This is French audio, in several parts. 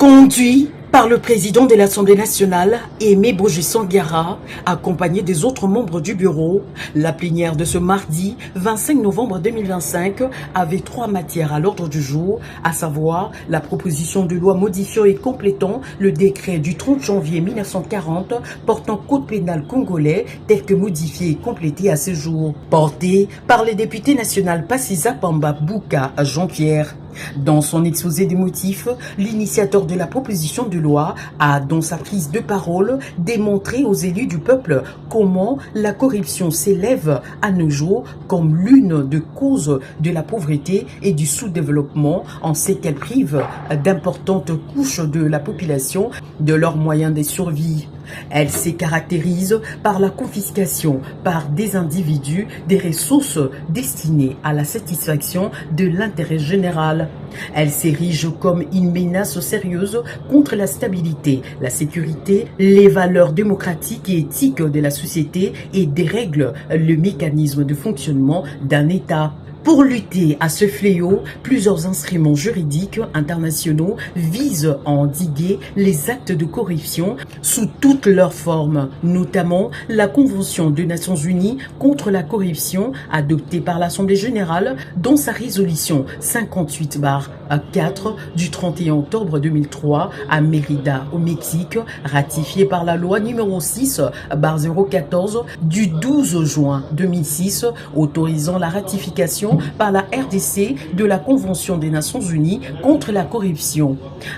Conduit par le président de l'Assemblée nationale, Aimé Boji-Sanghara, accompagné des autres membres du bureau, la plénière de ce mardi 25 novembre 2025 avait 3 matières à l'ordre du jour, à savoir la proposition de loi modifiant et complétant le décret du 30 janvier 1940 portant code pénal congolais tel que modifié et complété à ce jour, porté par les députés national Passiza Pamba Bouka Jean-Pierre. Dans son exposé des motifs, l'initiateur de la proposition de loi a, dans sa prise de parole, démontré aux élus du peuple comment la corruption s'élève à nos jours comme l'une des causes de la pauvreté et du sous-développement. On sait qu'elle prive d'importantes couches de la population de leurs moyens de survie. Elle se caractérise par la confiscation par des individus des ressources destinées à la satisfaction de l'intérêt général. Elle s'érige comme une menace sérieuse contre la stabilité, la sécurité, les valeurs démocratiques et éthiques de la société et dérègle le mécanisme de fonctionnement d'un État. Pour lutter à ce fléau, plusieurs instruments juridiques internationaux visent à endiguer les actes de corruption sous toutes leurs formes, notamment la Convention des Nations Unies contre la corruption adoptée par l'Assemblée générale dans sa résolution 58/4 du 31 octobre 2003 à Mérida au Mexique, ratifiée par la loi numéro 6/014 du 12 juin 2006 autorisant la ratification par la RDC de la Convention des Nations Unies contre la corruption.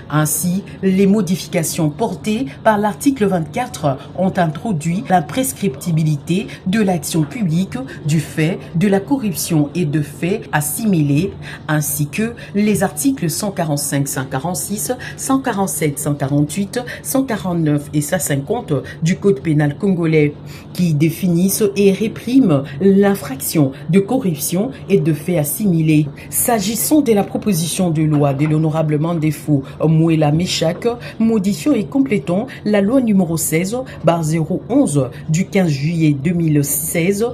Ainsi, les modifications portées par l'article 24 ont introduit la prescriptibilité de l'action publique du fait de la corruption et de faits assimilés, ainsi que les articles 145, 146, 147, 148, 149 et 150 du Code pénal congolais, qui définissent et répriment l'infraction de corruption et de faits assimilés. S'agissant de la proposition de loi de l'honorable Mandefo Mouela Meshak, modifiant et complétant la loi numéro 16/011 du 15 juillet 2016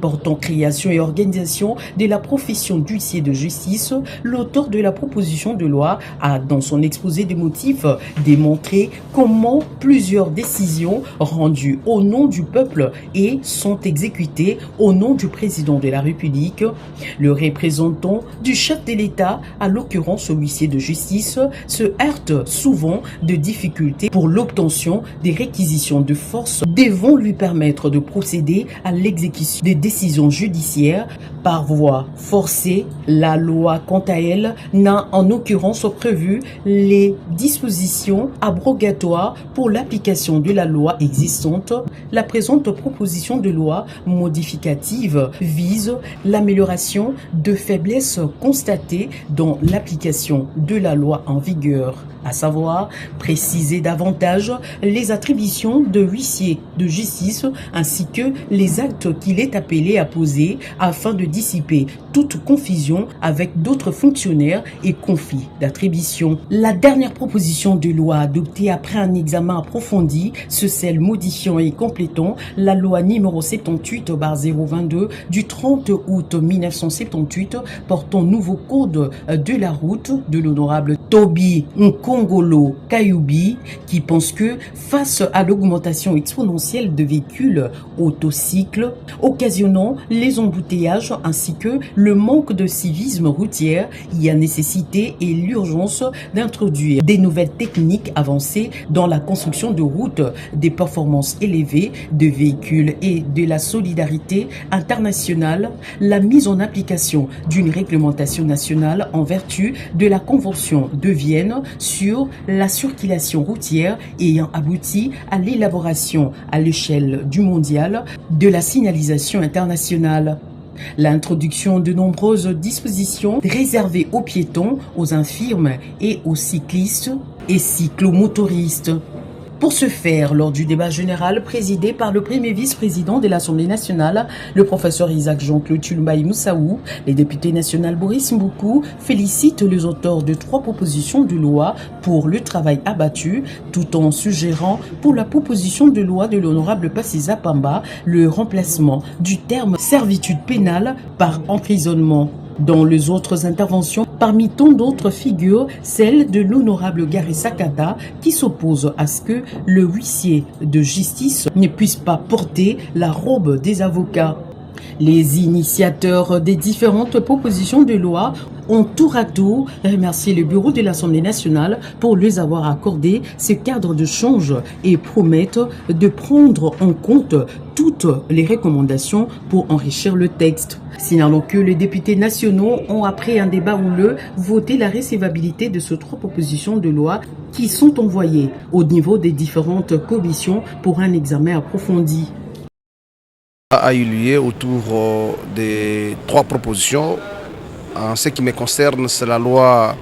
portant création et organisation de la profession d'huissier de justice, l'auteur de la proposition de loi a, dans son exposé des motifs, démontré comment plusieurs décisions rendues au nom du peuple et sont exécutées au nom du président de la République. Le représentant du chef de l'État, à l'occurrence huissier de justice, se heurte souvent de difficultés pour l'obtention des réquisitions de force devant lui permettre de procéder à l'exécution des décisions judiciaires par voie forcée. La loi, quant à elle, n'a en occurrence prévu les dispositions abrogatoires pour l'application de la loi existante. La présente proposition de loi modificative vise l'amélioration de faiblesses constatées dans l'application de la loi en vigueur, à savoir préciser davantage les attributions de huissier de justice ainsi que les actes qu'il est appelé à poser afin de dissiper toute confusion avec d'autres fonctionnaires et conflits d'attribution. La dernière proposition de loi adoptée après un examen approfondi, c'est celle modifiant et complétant la loi numéro 78/022 du 30 août 1978 portant nouveau code de la route de l'honorable Toby Nkongolo Kayubi, qui pense que face à l'augmentation exponentielle de véhicules autocycles occasionnant les embouteillages ainsi que le manque de civisme routier, il y a nécessité et l'urgence d'introduire des nouvelles techniques avancées dans la construction de routes, des performances élevées de véhicules et de la solidarité internationale, la mise en application d'une réglementation nationale en vertu de la Convention de Vienne sur la circulation routière ayant abouti à l'élaboration à l'échelle du mondial de la signalisation internationale. L'introduction de nombreuses dispositions réservées aux piétons, aux infirmes et aux cyclistes et cyclomotoristes. Pour ce faire, lors du débat général présidé par le premier vice-président de l'Assemblée nationale, le professeur Isaac Jean-Claude Tshilombaye Moussaou, les députés nationaux Boris Mboukou félicitent les auteurs de 3 propositions de loi pour le travail abattu, tout en suggérant pour la proposition de loi de l'honorable Passiza Pamba le remplacement du terme servitude pénale par emprisonnement. Dans les autres interventions, Parmi tant d'autres figures, celle de l'honorable Gary Sakata qui s'oppose à ce que le huissier de justice ne puisse pas porter la robe des avocats. Les initiateurs des différentes propositions de loi ont tour à tour remercié le bureau de l'Assemblée nationale pour leur avoir accordé ce cadre de change et promettent de prendre en compte toutes les recommandations pour enrichir le texte. Signalons que les députés nationaux ont, après un débat houleux, voté la recevabilité de ces 3 propositions de loi qui sont envoyées au niveau des différentes commissions pour un examen approfondi. A eu lieu autour des 3 propositions. En ce qui me concerne, c'est la loi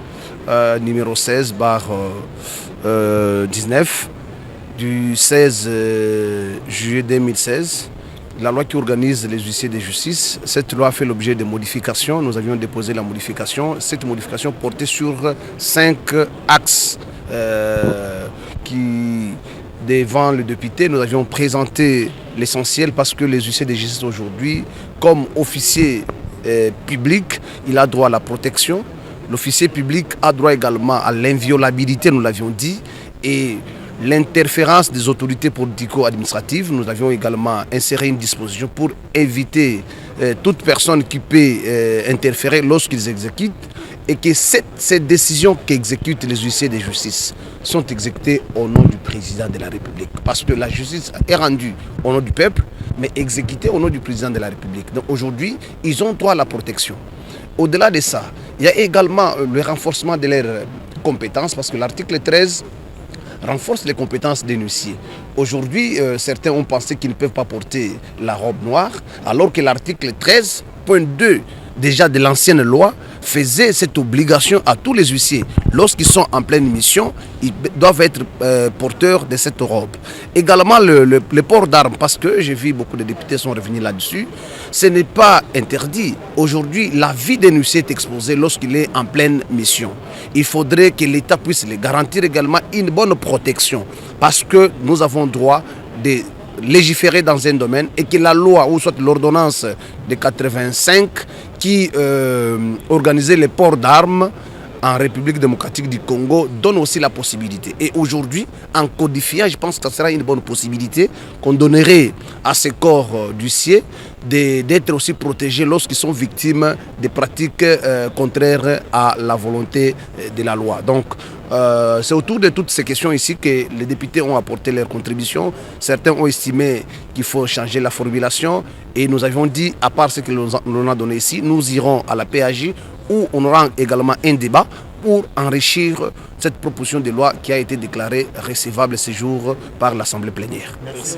numéro 16/19 du 16 juillet 2016, la loi qui organise les huissiers de justice. Cette loi a fait l'objet de modifications. Nous avions déposé la modification. Cette modification portait sur 5 axes qui... Devant le député, nous avions présenté l'essentiel parce que les huissiers de justice aujourd'hui, comme officier public, il a droit à la protection. L'officier public a droit également à l'inviolabilité, nous l'avions dit, et l'interférence des autorités politico-administratives. Nous avions également inséré une disposition pour éviter toute personne qui peut interférer lorsqu'ils exécutent, et que ces décisions qu'exécutent les huissiers de justice sont exécutées au nom du président de la République. Parce que la justice est rendue au nom du peuple, mais exécutée au nom du président de la République. Donc aujourd'hui, ils ont droit à la protection. Au-delà de ça, il y a également le renforcement de leurs compétences, parce que l'article 13 renforce les compétences des huissiers. Aujourd'hui, certains ont pensé qu'ils ne peuvent pas porter la robe noire, alors que l'article 13.2 déjà de l'ancienne loi faisait cette obligation à tous les huissiers. Lorsqu'ils sont en pleine mission, ils doivent être porteurs de cette robe. Également le port d'armes, parce que j'ai vu beaucoup de députés sont revenus là-dessus, ce n'est pas interdit. Aujourd'hui, la vie d'un huissier est exposée lorsqu'il est en pleine mission. Il faudrait que l'État puisse les garantir également une bonne protection, parce que nous avons droit de légiférer dans un domaine et que la loi ou soit l'ordonnance de 85 qui organisait les ports d'armes en République démocratique du Congo donne aussi la possibilité. Et aujourd'hui, en codifiant, je pense que ce sera une bonne possibilité qu'on donnerait à ces corps d'huissiers d'être aussi protégés lorsqu'ils sont victimes de pratiques contraires à la volonté de la loi. Donc, c'est autour de toutes ces questions ici que les députés ont apporté leur contribution. Certains ont estimé qu'il faut changer la formulation et nous avions dit, à part ce que l'on a donné ici, nous irons à la PAJ où on aura également un débat pour enrichir cette proposition de loi qui a été déclarée recevable ce jour par l'Assemblée plénière. Merci.